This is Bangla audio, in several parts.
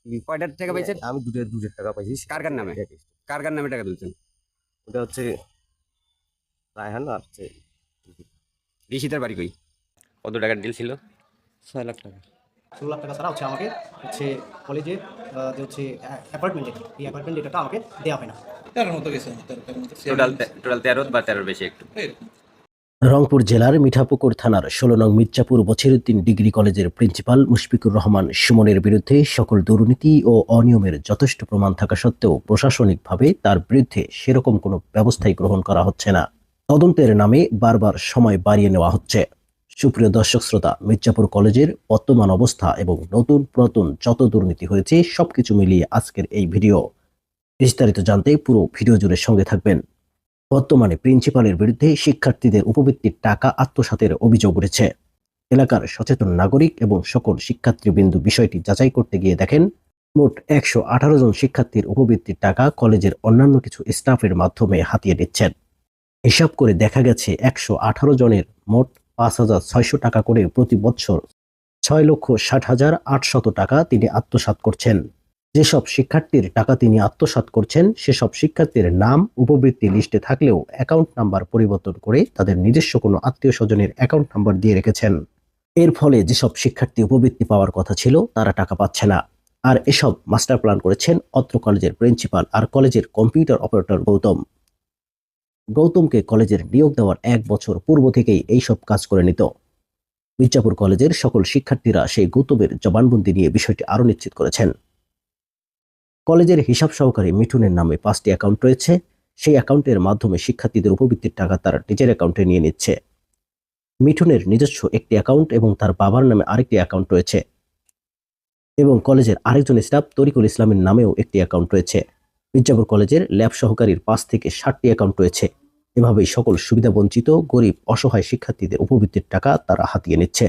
কয়টার টাকা পাইছেন? আমি দুটের টাকা পাইছি। কার কার নামে? কার কার নামে টাকা তুলছেন? ওটা হচ্ছে রায়হান আর হচ্ছে ঋষিতার বাড়ি কই? কত টাকার ডিল ছিল? 6 লাখ টাকা। 16 লাখ টাকা ছাড়া হচ্ছে আমাকে হচ্ছে কলেজের যে হচ্ছে অ্যাপার্টমেন্ট যেটা, এই অ্যাপার্টমেন্ট যেটা আমাকে দেওয়া হয় না। 13 মতো গেছে, 13 মতো। টোটাল 13 বা 13 বেশি একটু। এরকম। রংপুর জেলার মিঠাপুকুর থানার 16 নং মির্জাপুর বছিরউদ্দিন ডিগ্রি কলেজের প্রিন্সিপাল মুশফিকুর রহমান সুমনের বিরুদ্ধে সকল দুর্নীতি ও অনিয়মের যথেষ্ট প্রমাণ থাকা সত্ত্বেও প্রশাসনিকভাবে তার বিরুদ্ধে সেরকম কোনো ব্যবস্থাই গ্রহণ করা হচ্ছে না। তদন্তের নামে বারবার সময় বাড়িয়ে নেওয়া হচ্ছে। সুপ্রিয় দর্শক শ্রোতা, মির্জাপুর কলেজের বর্তমান অবস্থা এবং নতুন পুরাতন যত দুর্নীতি হয়েছে সবকিছু মিলিয়ে আজকের এই ভিডিও। বিস্তারিত জানতে পুরো ভিডিও জুড়ে সঙ্গে থাকবেন। বর্তমানে প্রিন্সিপালের বিরুদ্ধে শিক্ষার্থীদের উপবৃত্তির টাকা আত্মসাতের অভিযোগ উঠেছে। এলাকার সচেতন নাগরিক এবং সকল শিক্ষার্থীবৃন্দ বিষয়টি যাচাই করতে গিয়ে দেখেন মোট 118 জন শিক্ষার্থীর উপবৃত্তির টাকা কলেজের অন্যান্য কিছু স্টাফের মাধ্যমে হাতিয়ে নিচ্ছেন। হিসাব করে দেখা গেছে 118 জনের মোট 5,600 টাকা করে প্রতি বছর 6,60,800 টাকা তিনি আত্মসাৎ করছেন। যেসব শিক্ষার্থীর টাকা তিনি আত্মসাৎ করছেন সেসব শিক্ষার্থীর নাম উপবৃত্তি লিস্টে থাকলেও অ্যাকাউন্ট নাম্বার পরিবর্তন করে তাদের নিজস্ব কোনো আত্মীয় স্বজনের অ্যাকাউন্ট নাম্বার দিয়ে রেখেছেন। এর ফলে যেসব শিক্ষার্থী উপবৃত্তি পাওয়ার কথা ছিল তারা টাকা পাচ্ছে না। আর এসব মাস্টার প্ল্যান করেছেন অত্র কলেজের প্রিন্সিপাল আর কলেজের কম্পিউটার অপারেটর গৌতমকে কলেজের নিয়োগ দেওয়ার 1 বছর পূর্ব থেকেই এইসব কাজ করে নিত। মির্জাপুর কলেজের সকল শিক্ষার্থীরা সেই গৌতমের জবানবন্দি নিয়ে বিষয়টি আরও নিশ্চিত করেছেন। কলেজের হিসাব সহকারী মিঠুনের নামে 5টি অ্যাকাউন্ট রয়েছে। সেই অ্যাকাউন্টের মাধ্যমে শিক্ষার্থীদের উপবৃত্তির টাকা তার নিজের অ্যাকাউন্টে নিয়ে নিচ্ছে। মিঠুনের নিজস্ব একটি অ্যাকাউন্ট এবং তার বাবার নামে আরেকটি অ্যাকাউন্ট রয়েছে এবং কলেজের আরেকজন স্টাফ তরিকুল ইসলামের নামেও একটি অ্যাকাউন্ট রয়েছে। মির্জাপুর কলেজের ল্যাব সহকারীর 5 থেকে 7টি অ্যাকাউন্ট রয়েছে। এভাবেই সকল সুবিধাবঞ্চিত গরিব অসহায় শিক্ষার্থীদের উপবৃত্তির টাকা তারা হাতিয়ে নিচ্ছে।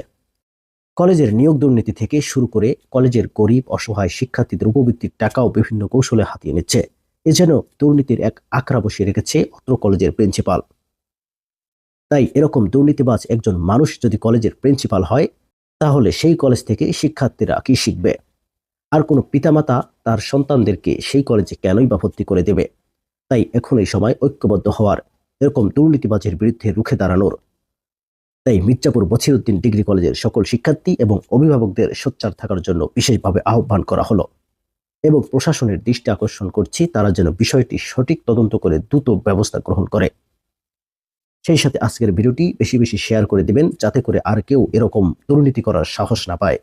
কলেজের নিয়োগ দুর্নীতি থেকে শুরু করে কলেজের গরিব অসহায় শিক্ষার্থীদের উপবৃত্তির টাকাও বিভিন্ন কৌশলে হাতিয়ে নিচ্ছে। এ যেন দুর্নীতির এক আখড়া বসিয়ে রেখেছে অত্র কলেজের প্রিন্সিপাল। তাই এরকম দুর্নীতিবাজ একজন মানুষ যদি কলেজের প্রিন্সিপাল হয় তাহলে সেই কলেজ থেকে শিক্ষার্থীরা কি শিখবে? আর কোনো পিতামাতা তার সন্তানদেরকে সেই কলেজে কেনই বা ভর্তি করে দেবে? তাই এখন এই সময় ঐক্যবদ্ধ হওয়ার, এরকম দুর্নীতিবাজের বিরুদ্ধে রুখে দাঁড়ানোর। তাই মির্জাপুর বছিরউদ্দিন ডিগ্রি কলেজের সকল শিক্ষার্থী এবং অভিভাবকদের সোচ্চার থাকার জন্য বিশেষভাবে আহ্বান করা হলো এবং প্রশাসনের দৃষ্টি আকর্ষণ করছি তারা যেন বিষয়টি সঠিক তদন্ত করে দ্রুত ব্যবস্থা গ্রহণ করে। সেই সাথে আজকের ভিডিওটি বেশি বেশি শেয়ার করে দিবেন যাতে করে আর কেউ এরকম দুর্নীতি করার সাহস না পায়।